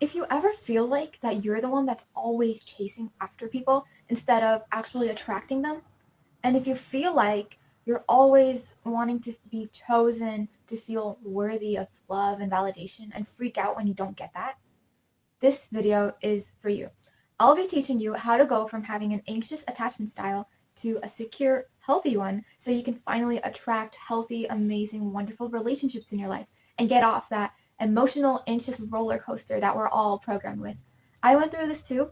If you ever feel like that you're the one that's always chasing after people instead of actually attracting them, and if you feel like you're always wanting to be chosen to feel worthy of love and validation and freak out when you don't get that, this video is for you. I'll be teaching you how to go from having an anxious attachment style to a secure, healthy one so you can finally attract healthy, amazing, wonderful relationships in your life and get off that emotional, anxious roller coaster that we're all programmed with. I went through this too,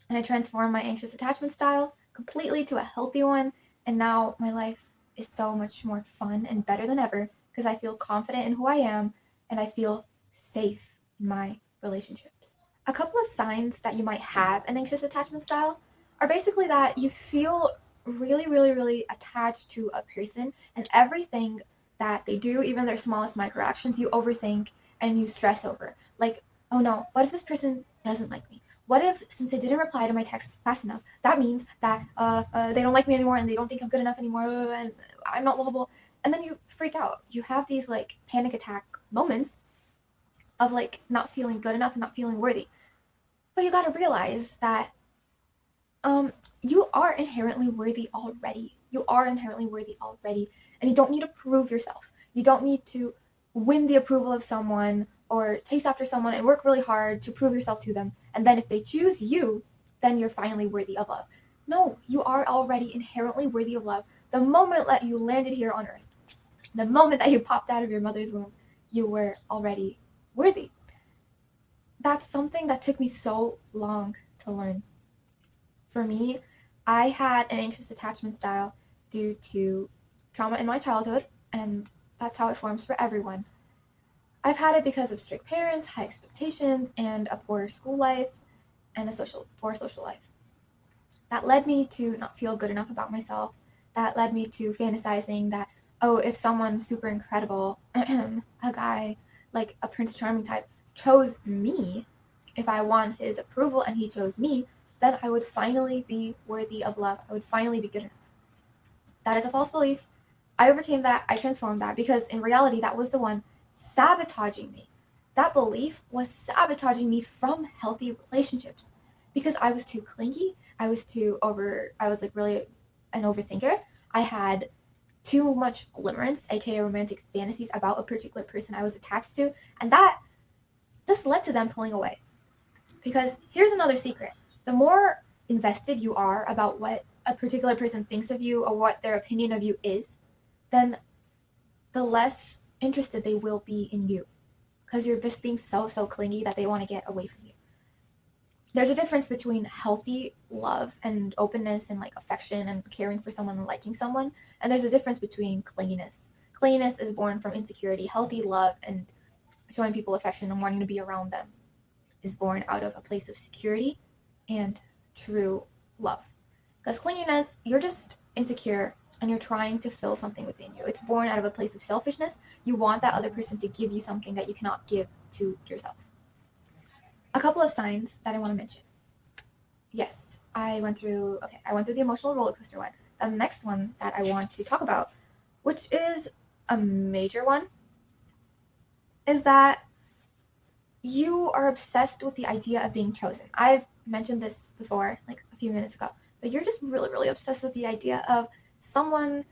and I transformed my anxious attachment style completely to a healthy one, and now my life is so much more fun and better than ever because I feel confident in who I am and I feel safe in my relationships. A couple of signs that you might have an anxious attachment style are basically that you feel really, really, really attached to a person, and everything that they do, even their smallest microactions, you overthink and you stress over. Like, oh no, what if this person doesn't like me? What if, since they didn't reply to my text fast enough, that means that they don't like me anymore and they don't think I'm good enough anymore and I'm not lovable? And then you freak out. You have these like panic attack moments of like not feeling good enough and not feeling worthy. But you gotta realize that you are inherently worthy already. You are inherently worthy already, and you don't need to prove yourself. You don't need to win the approval of someone or chase after someone and work really hard to prove yourself to them. And then if they choose you, then you're finally worthy of love. No, you are already inherently worthy of love. The moment that you landed here on earth, the moment that you popped out of your mother's womb, you were already worthy. That's something that took me so long to learn. For me, I had an anxious attachment style due to trauma in my childhood, and that's how it forms for everyone. I've had it because of strict parents, high expectations, and a poor school life and a poor social life. That led me to not feel good enough about myself. That led me to fantasizing that, oh, if someone super incredible, a guy like a Prince Charming type, chose me, if I won his approval and he chose me, then I would finally be worthy of love. I would finally be good enough. That is a false belief. I overcame that. I transformed that because in reality, that was the one sabotaging me. That belief was sabotaging me from healthy relationships because I was too clingy. I was like really an overthinker. I had too much limerence, aka romantic fantasies about a particular person I was attached to, and that just led to them pulling away. Because here's another secret: the more invested you are about what a particular person thinks of you or what their opinion of you is, then the less interested they will be in you. Because you're just being so clingy that they want to get away from you. There's a difference between healthy love and openness and like affection and caring for someone and liking someone, and there's a difference between clinginess. Clinginess is born from insecurity. Healthy love and showing people affection and wanting to be around them is born out of a place of security and true love. Because clinginess, you're just insecure and you're trying to fill something within you. It's born out of a place of selfishness. You want that other person to give you something that you cannot give to yourself. A couple of signs that I want to mention. Yes, I went through the emotional roller coaster one. The next one that I want to talk about, which is a major one, is that you are obsessed with the idea of being chosen. I've mentioned this before, like a few minutes ago, but you're just really, really obsessed with the idea of someone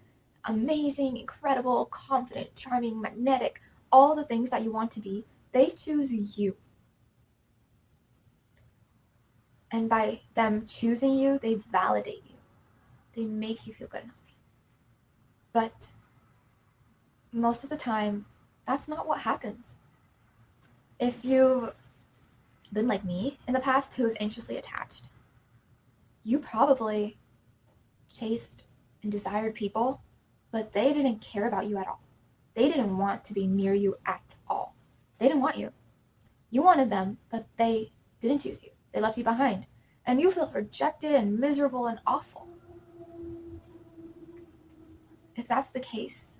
amazing, incredible, confident, charming, magnetic, all the things that you want to be. They choose you. And by them choosing you, they validate you. They make you feel good enough. But most of the time, that's not what happens. If you've been like me in the past who's anxiously attached, you probably chased and desired people, but they didn't care about you at all. They didn't want to be near you at all. They didn't want you. You wanted them, but they didn't choose you. They left you behind. And you feel rejected and miserable and awful. If that's the case,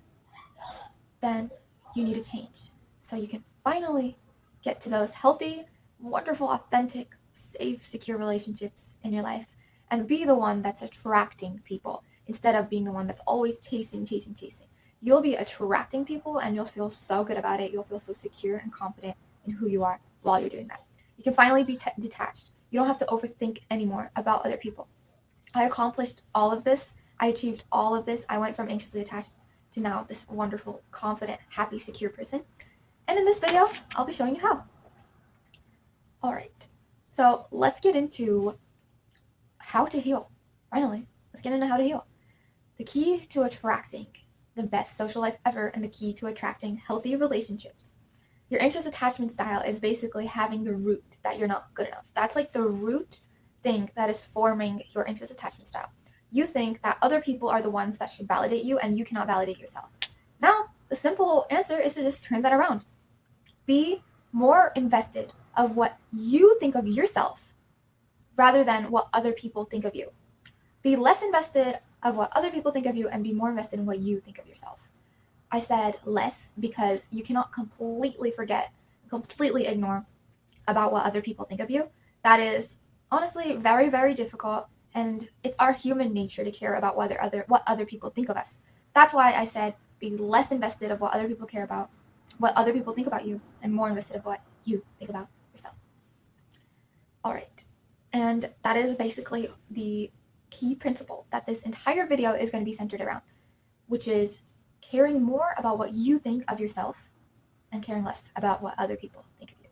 then you need to change so you can finally get to those healthy, wonderful, authentic, safe, secure relationships in your life and be the one that's attracting people instead of being the one that's always chasing. You'll be attracting people and you'll feel so good about it. You'll feel so secure and confident in who you are while you're doing that. You can finally be detached. You don't have to overthink anymore about other people. I accomplished all of this. I achieved all of this. I went from anxiously attached to now this wonderful, confident, happy, secure person. And in this video, I'll be showing you how. All right, so let's get into how to heal. Finally, let's get into how to heal. The key to attracting the best social life ever and the key to attracting healthy relationships. Your anxious attachment style is basically having the root that you're not good enough. That's like the root thing that is forming your anxious attachment style. You think that other people are the ones that should validate you and you cannot validate yourself. Now, the simple answer is to just turn that around. Be more invested of what you think of yourself rather than what other people think of you. Be less invested of what other people think of you and be more invested in what you think of yourself. I said less because you cannot completely forget, completely ignore about what other people think of you. That is honestly very, very difficult, and it's our human nature to care about what other people think of us. That's why I said be less invested of what other people care about, what other people think about you, and more invested of what you think about yourself. All right, and that is basically the key principle that this entire video is going to be centered around, which is caring more about what you think of yourself and caring less about what other people think of you.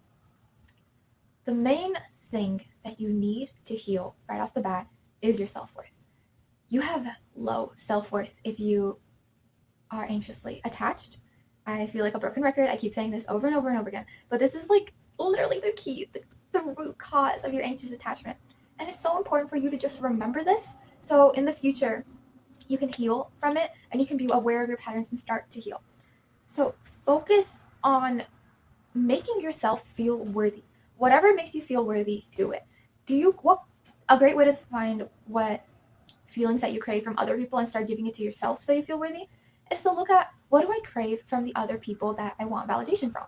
The main thing that you need to heal right off the bat is your self-worth. You have low self-worth if you are anxiously attached. I feel like a broken record. I keep saying this over and over and over again, but this is like literally the key, the root cause of your anxious attachment. And it's so important for you to just remember this, so in the future you can heal from it and you can be aware of your patterns and start to heal. So focus on making yourself feel worthy. Whatever makes you feel worthy, do it. A great way to find what feelings that you crave from other people and start giving it to yourself so you feel worthy is to look at, what do I crave from the other people that I want validation from?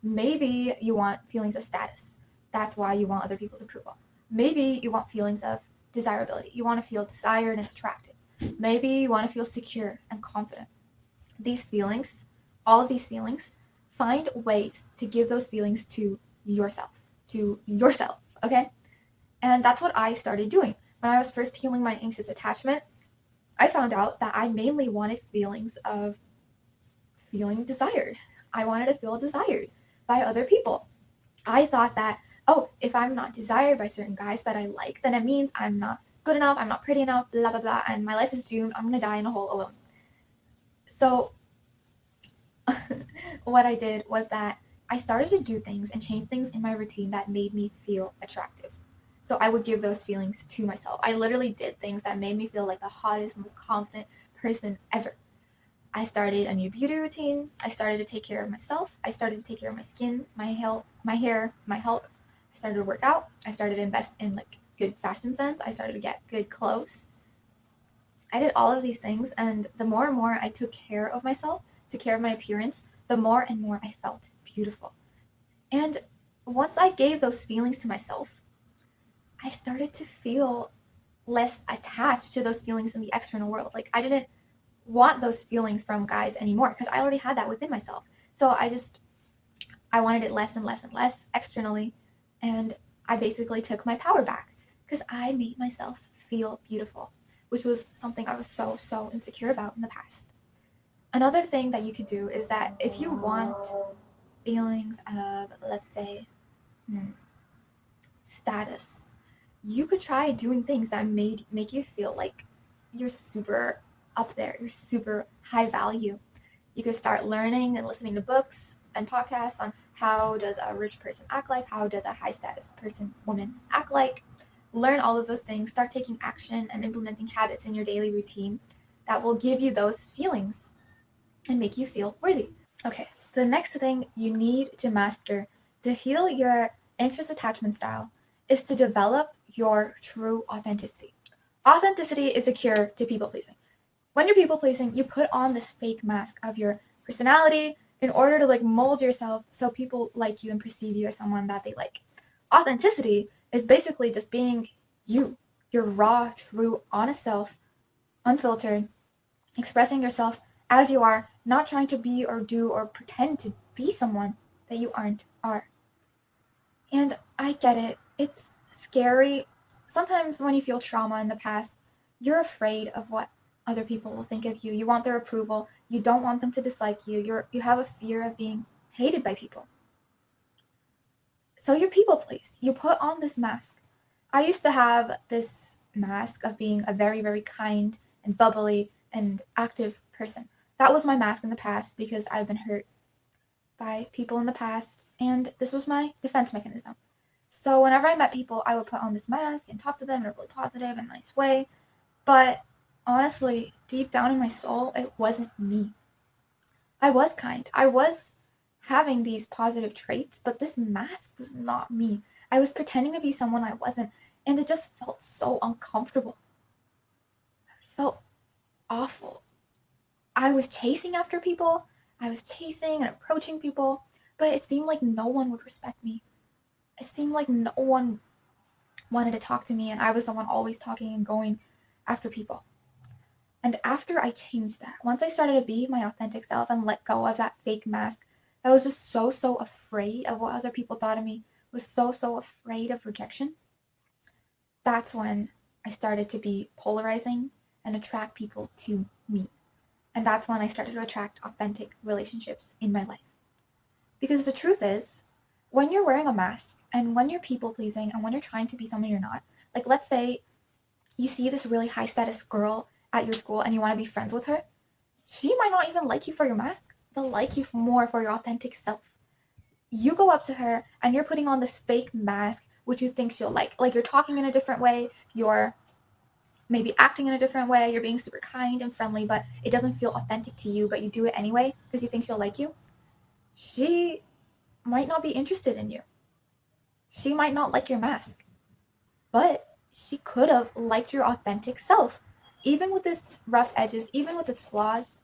Maybe you want feelings of status. That's why you want other people's approval. Maybe you want feelings of desirability. You want to feel desired and attracted. Maybe you want to feel secure and confident. These feelings, all of these feelings, find ways to give those feelings to yourself, okay? And that's what I started doing. When I was first healing my anxious attachment, I found out that I mainly wanted feelings of feeling desired. I wanted to feel desired by other people. I thought that, oh, if I'm not desired by certain guys that I like, then it means I'm not good enough, I'm not pretty enough, blah, blah, blah, and my life is doomed. I'm gonna die in a hole alone. So what I did was that I started to do things and change things in my routine that made me feel attractive. So I would give those feelings to myself. I literally did things that made me feel like the hottest, most confident person ever. I started a new beauty routine. I started to take care of myself. I started to take care of my skin, my health, my hair, my health. I started to work out. I started to invest in like good fashion sense. I started to get good clothes. I did all of these things, and the more and more I took care of myself, took care of my appearance, the more and more I felt beautiful. And once I gave those feelings to myself, I started to feel less attached to those feelings in the external world. Like I didn't want those feelings from guys anymore because I already had that within myself. So I wanted it less and less and less externally, and I basically took my power back because I made myself feel beautiful, which was something I was so insecure about in the past. Another thing that you could do is that if you want feelings of, let's say, status, you could try doing things that make you feel like you're super up there, you're super high value. You could start learning and listening to books and podcasts on how does a rich person act like, how does a high status woman act like. Learn all of those things, start taking action and implementing habits in your daily routine that will give you those feelings and make you feel worthy. Okay, the next thing you need to master to heal your anxious attachment style is to develop your true authenticity. Authenticity is a cure to people pleasing. When you're people pleasing, you put on this fake mask of your personality in order to like mold yourself so people like you and perceive you as someone that they like. Authenticity is basically just being you, your raw, true, honest self, unfiltered, expressing yourself as you are, not trying to be or do or pretend to be someone that you aren't are. And I get it. It's scary. Sometimes when you feel trauma in the past, you're afraid of what other people will think of you. You want their approval. You don't want them to dislike you. You have a fear of being hated by people. So you people please. You put on this mask. I used to have this mask of being a very, very kind and bubbly and active person. That was my mask in the past because I've been hurt by people in the past, and this was my defense mechanism. So whenever I met people, I would put on this mask and talk to them in a really positive and nice way. But honestly, deep down in my soul, it wasn't me. I was kind. I was having these positive traits, but this mask was not me. I was pretending to be someone I wasn't, and it just felt so uncomfortable. It felt awful. I was chasing after people. I was chasing and approaching people, but it seemed like no one would respect me. It seemed like no one wanted to talk to me, and I was the one always talking and going after people. And after I changed that, once I started to be my authentic self and let go of that fake mask, I was just so afraid of what other people thought of me, was so afraid of rejection. That's when I started to be polarizing and attract people to me. And that's when I started to attract authentic relationships in my life. Because the truth is, when you're wearing a mask and when you're people pleasing and when you're trying to be someone you're not, like let's say you see this really high status girl at your school and you want to be friends with her, she might not even like you for your mask. They'll like you more for your authentic self. You go up to her and you're putting on this fake mask, which you think she'll like. Like you're talking in a different way, you're maybe acting in a different way, you're being super kind and friendly, but it doesn't feel authentic to you, but you do it anyway because you think she'll like you. She might not be interested in you. She might not like your mask, but she could have liked your authentic self, even with its rough edges, even with its flaws,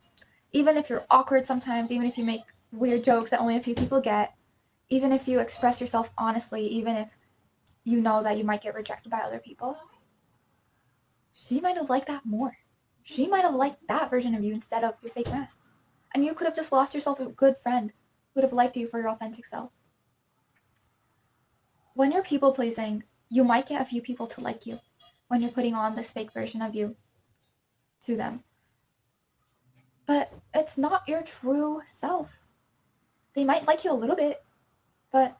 even if you're awkward sometimes, even if you make weird jokes that only a few people get, even if you express yourself honestly, even if you know that you might get rejected by other people. She might have liked that more. She might have liked that version of you instead of your fake mask. And you could have just lost yourself a good friend who would have liked you for your authentic self. When you're people pleasing, you might get a few people to like you when you're putting on this fake version of you to them. But it's not your true self. They might like you a little bit, but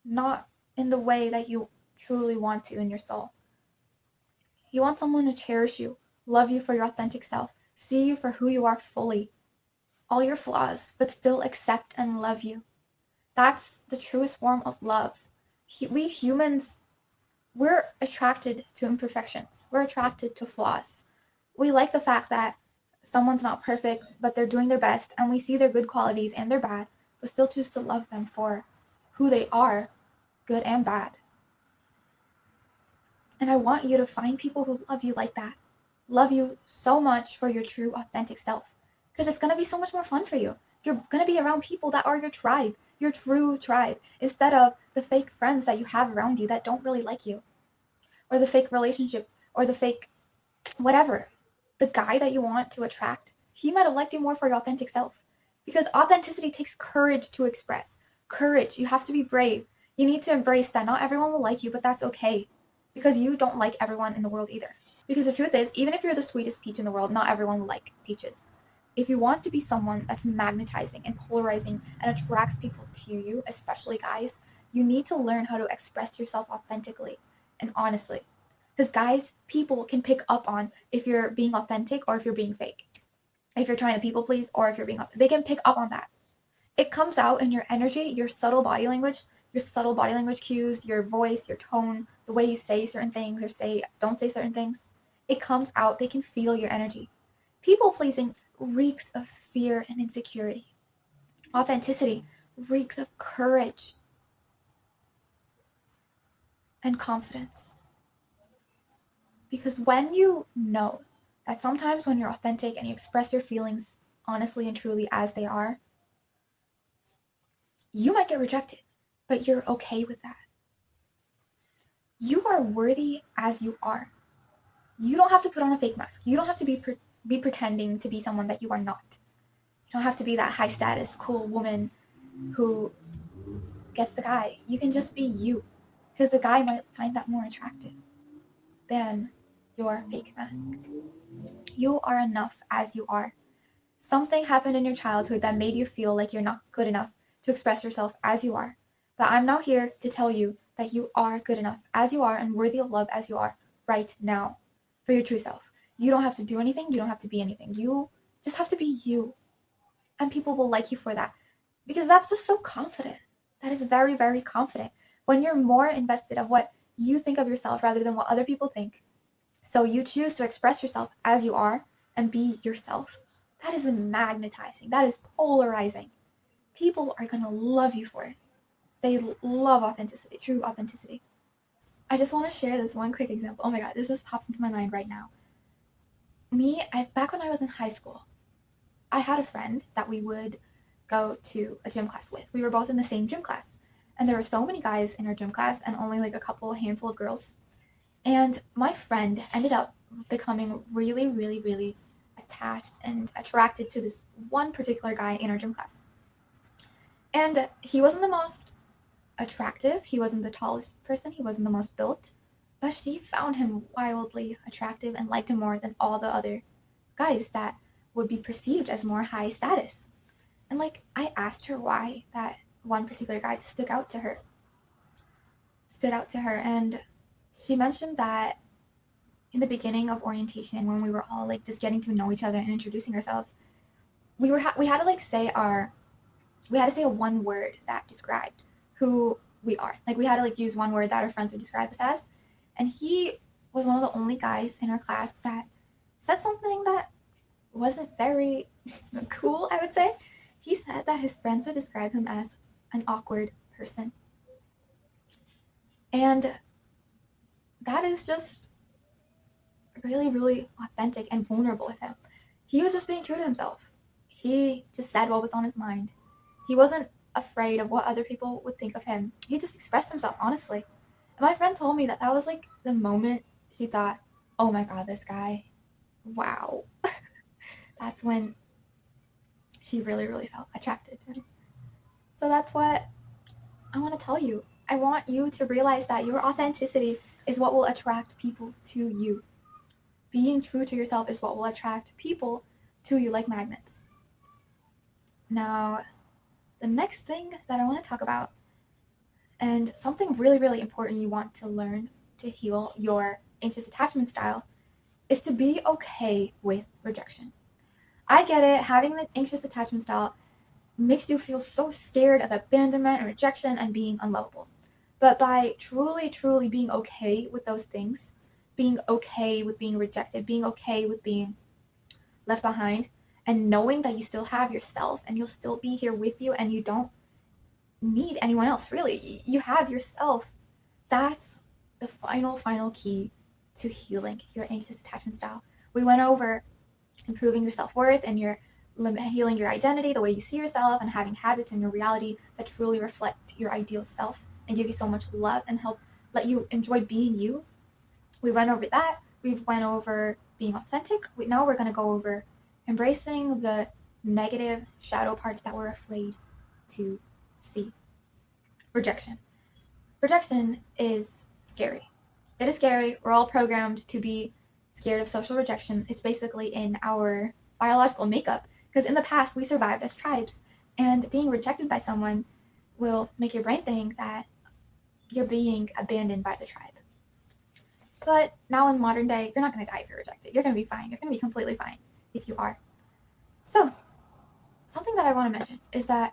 not in the way that you truly want to in your soul. You want someone to cherish you, love you for your authentic self, see you for who you are fully, all your flaws, but still accept and love you. That's the truest form of love. We humans, we're attracted to imperfections. We're attracted to flaws. We like the fact that someone's not perfect, but they're doing their best, and we see their good qualities and their bad, but still choose to love them for who they are, good and bad. And I want you to find people who love you like that. Love you so much for your true, authentic self. Because it's going to be so much more fun for you. You're going to be around people that are your tribe, your true tribe, instead of the fake friends that you have around you that don't really like you. Or the fake relationship, or the fake whatever. The guy that you want to attract, he might have liked you more for your authentic self. Because authenticity takes courage to express. Courage. You have to be brave. You need to embrace that not everyone will like you, but that's okay. Because you don't like everyone in the world either. Because the truth is, even if you're the sweetest peach in the world, not everyone will like peaches. If you want to be someone that's magnetizing and polarizing and attracts people to you, especially guys, you need to learn how to express yourself authentically and honestly. Because guys, people can pick up on if you're being authentic or if you're being fake. If you're trying to people please or if you're being authentic. They can pick up on that. It comes out in your energy, your subtle body language cues, your voice, your tone, the way you say certain things or don't say certain things. It comes out. They can feel your energy. People pleasing reeks of fear and insecurity. Authenticity reeks of courage and confidence. Because when you know that sometimes when you're authentic and you express your feelings honestly and truly as they are, you might get rejected, but you're okay with that. You are worthy as you are. You don't have to put on a fake mask. You don't have to be pretending to be someone that you are not. You don't have to be that high status, cool woman who gets the guy. You can just be you, because the guy might find that more attractive than your fake mask. You are enough as you are. Something happened in your childhood that made you feel like you're not good enough to express yourself as you are. But I'm now here to tell you that you are good enough as you are and worthy of love as you are right now for your true self. You don't have to do anything. You don't have to be anything. You just have to be you. And people will like you for that, because that's just so confident. That is very, very confident. When you're more invested of what you think of yourself rather than what other people think, so you choose to express yourself as you are and be yourself, that is magnetizing. That is polarizing. People are going to love you for it. They love authenticity, true authenticity. I just want to share this one quick example. Oh my God, this just pops into my mind right now. Back when I was in high school, I had a friend that we would go to a gym class with. We were both in the same gym class, and there were so many guys in our gym class and only like a handful of girls. And my friend ended up becoming really, really, really attached and attracted to this one particular guy in our gym class. And he wasn't the most attractive, he wasn't the tallest person, he wasn't the most built, but she found him wildly attractive and liked him more than all the other guys that would be perceived as more high status. And like, I asked her why that one particular guy stood out to her. And she mentioned that in the beginning of orientation, when we were all like just getting to know each other and introducing ourselves, we had to like say a one word that described who we are. Like, we had to like use one word that our friends would describe us as. And he was one of the only guys in our class that said something that wasn't very cool, I would say. He said that his friends would describe him as an awkward person. And that is just really, really authentic and vulnerable with him. He was just being true to himself. He just said what was on his mind. He wasn't afraid of what other people would think of him. He just expressed himself honestly. And my friend told me that was like the moment she thought, oh my God, this guy, wow. That's when she really, really felt attracted to him. So that's what I want to tell you. I want you to realize that your authenticity is what will attract people to you. Being true to yourself is what will attract people to you like magnets. Now, the next thing that I want to talk about, and something really, really important you want to learn to heal your anxious attachment style, is to be okay with rejection. I get it, having the anxious attachment style makes you feel so scared of abandonment and rejection and being unlovable. But by truly, truly being okay with those things, being okay with being rejected, being okay with being left behind, and knowing that you still have yourself and you'll still be here with you and you don't need anyone else, really. You have yourself. That's the final key to healing your anxious attachment style. We went over improving your self-worth and healing your identity, the way you see yourself, and having habits in your reality that truly reflect your ideal self and give you so much love and help let you enjoy being you. We went over that. We went over being authentic. Now we're going to go over embracing the negative shadow parts that we're afraid to see. Rejection. Rejection is scary. It is scary. We're all programmed to be scared of social rejection. It's basically in our biological makeup, because in the past we survived as tribes, and being rejected by someone will make your brain think that you're being abandoned by the tribe. But now in modern day, you're not going to die if you're rejected. You're going to be fine. You're going to be completely fine if you are. So, something that I want to mention is that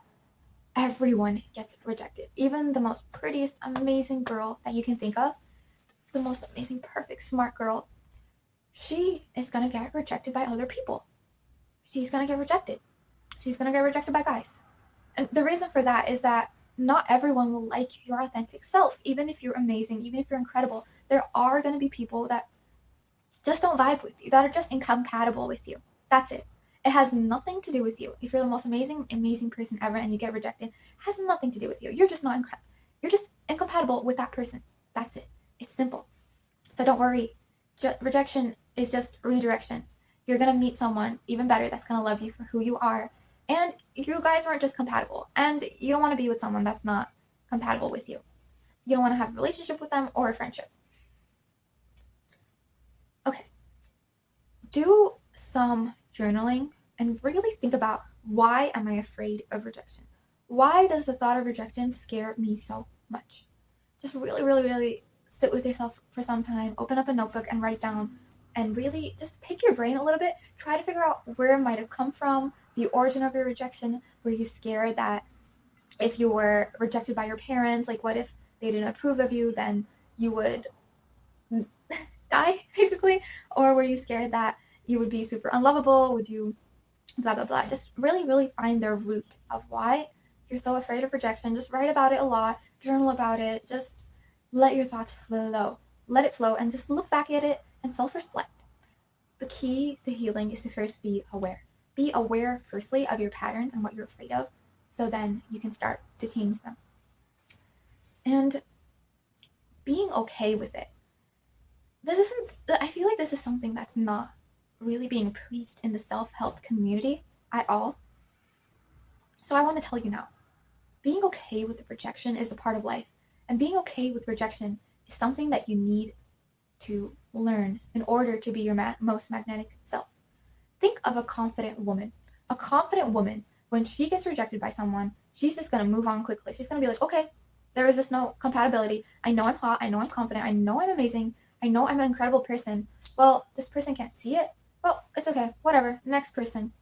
everyone gets rejected. Even the most prettiest, amazing girl that you can think of, the most amazing, perfect, smart girl, she is going to get rejected by other people. She's going to get rejected. She's going to get rejected by guys. And the reason for that is that not everyone will like your authentic self. Even if you're amazing, even if you're incredible, there are going to be people that just don't vibe with you, that are just incompatible with you. That's it. It has nothing to do with you. If you're the most amazing, amazing person ever and you get rejected, it has nothing to do with you. You're just not you're just incompatible with that person. That's it. It's simple. So don't worry. Rejection is just redirection. You're going to meet someone even better that's going to love you for who you are. And you guys weren't just compatible. And you don't want to be with someone that's not compatible with you. You don't want to have a relationship with them or a friendship. Okay. Do some journaling and really think about, why am I afraid of rejection? Why does the thought of rejection scare me so much? Just really, really, really sit with yourself for some time, open up a notebook and write down, and really just pick your brain a little bit. Try to figure out where it might have come from, the origin of your rejection. Were you scared that if you were rejected by your parents, like what if they didn't approve of you, then you would die, basically? Or were you scared that you would be super unlovable? Would you blah, blah, blah? Just really, really find the root of why you're so afraid of rejection. Just write about it a lot, journal about it, just let your thoughts flow. Let it flow and just look back at it and self-reflect. The key to healing is to first be aware. Be aware, firstly, of your patterns and what you're afraid of, so then you can start to change them. And being okay with it. I feel like this is something that's not really being preached in the self-help community at all. So I want to tell you now, being okay with the rejection is a part of life. And being okay with rejection is something that you need to learn in order to be your most magnetic self. Think of a confident woman. A confident woman, when she gets rejected by someone, she's just going to move on quickly. She's going to be like, okay, there is just no compatibility. I know I'm hot. I know I'm confident. I know I'm amazing. I know I'm an incredible person. Well, this person can't see it. Well, it's okay. Whatever. Next person.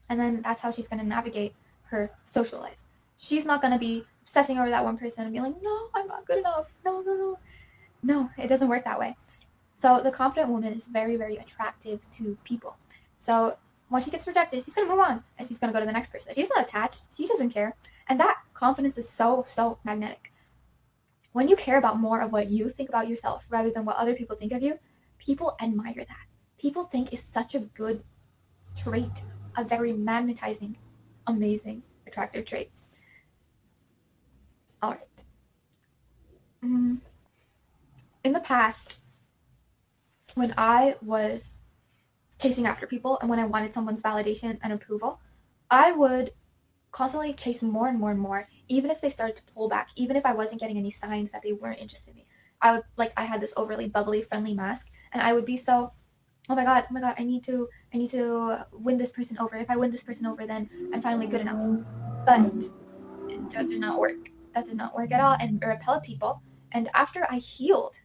And then that's how she's going to navigate her social life. She's not going to be obsessing over that one person and be like, no, I'm not good enough. No, no, no. No, it doesn't work that way. So the confident woman is very, very attractive to people. So when she gets rejected, she's going to move on and she's going to go to the next person. She's not attached. She doesn't care. And that confidence is so, so magnetic. When you care about more of what you think about yourself rather than what other people think of you, people admire that. People think it's such a good trait, a very magnetizing, amazing, attractive trait. All right. In the past, when I was chasing after people and when I wanted someone's validation and approval, I would constantly chase more and more and more, even if they started to pull back, even if I wasn't getting any signs that they weren't interested in me. I had this overly bubbly, friendly mask, and I would be so, oh my god, I need to win this person over. If I win this person over, then I'm finally good enough. But that did not work. That did not work at all, and it repelled people. And after I healed,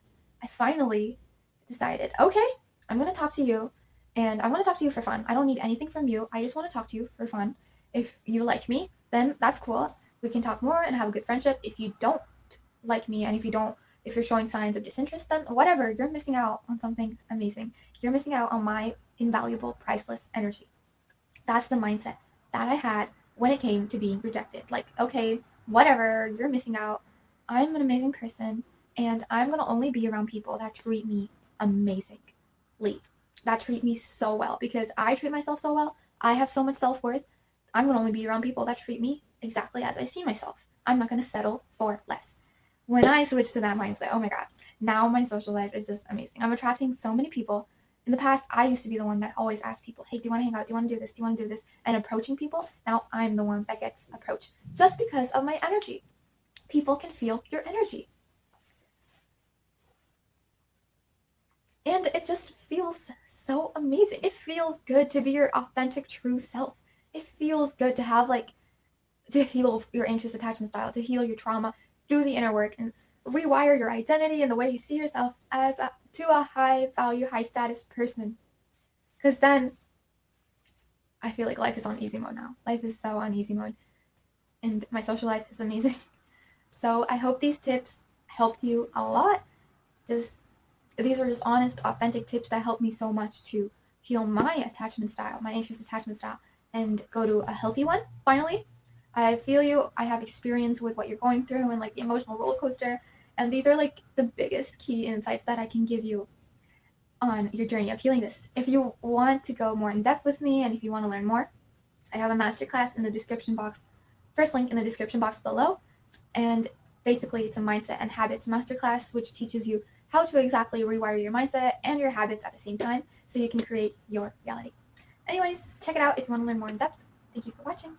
I finally decided, okay, I'm going to talk to you, and I'm going to talk to you for fun. I don't need anything from you. I just want to talk to you for fun. If you like me, then that's cool. We can talk more and have a good friendship. If you don't like me, and if you're showing signs of disinterest, then whatever, you're missing out on something amazing. You're missing out on my invaluable, priceless energy. That's the mindset that I had when it came to being rejected. Like, okay, whatever, you're missing out. I'm an amazing person, and I'm going to only be around people that treat me amazingly, that treat me so well, because I treat myself so well. I have so much self-worth. I'm going to only be around people that treat me exactly as I see myself. I'm not going to settle for less. When I switched to that mindset, oh my god, now my social life is just amazing. I'm attracting so many people. In the past, I used to be the one that always asked people, hey, do you want to hang out? Do you want to do this? Do you want to do this? And approaching people. Now I'm the one that gets approached just because of my energy. People can feel your energy. And it just feels so amazing. It feels good to be your authentic, true self. It feels good to have, to heal your anxious attachment style, to heal your trauma, do the inner work, and rewire your identity and the way you see yourself as to a high value, high status person. Because then I feel like life is on easy mode now. Life is so on easy mode. And my social life is amazing. So I hope these tips helped you a lot. These are just honest, authentic tips that helped me so much to heal my attachment style, my anxious attachment style, and go to a healthy one, finally. I feel you. I have experience with what you're going through and the emotional roller coaster. And these are the biggest key insights that I can give you on your journey of healing this. If you want to go more in depth with me and if you want to learn more, I have a masterclass in the description box. First link in the description box below. And basically it's a mindset and habits masterclass, which teaches you how to exactly rewire your mindset and your habits at the same time so you can create your reality. Anyways, check it out if you want to learn more in depth. Thank you for watching.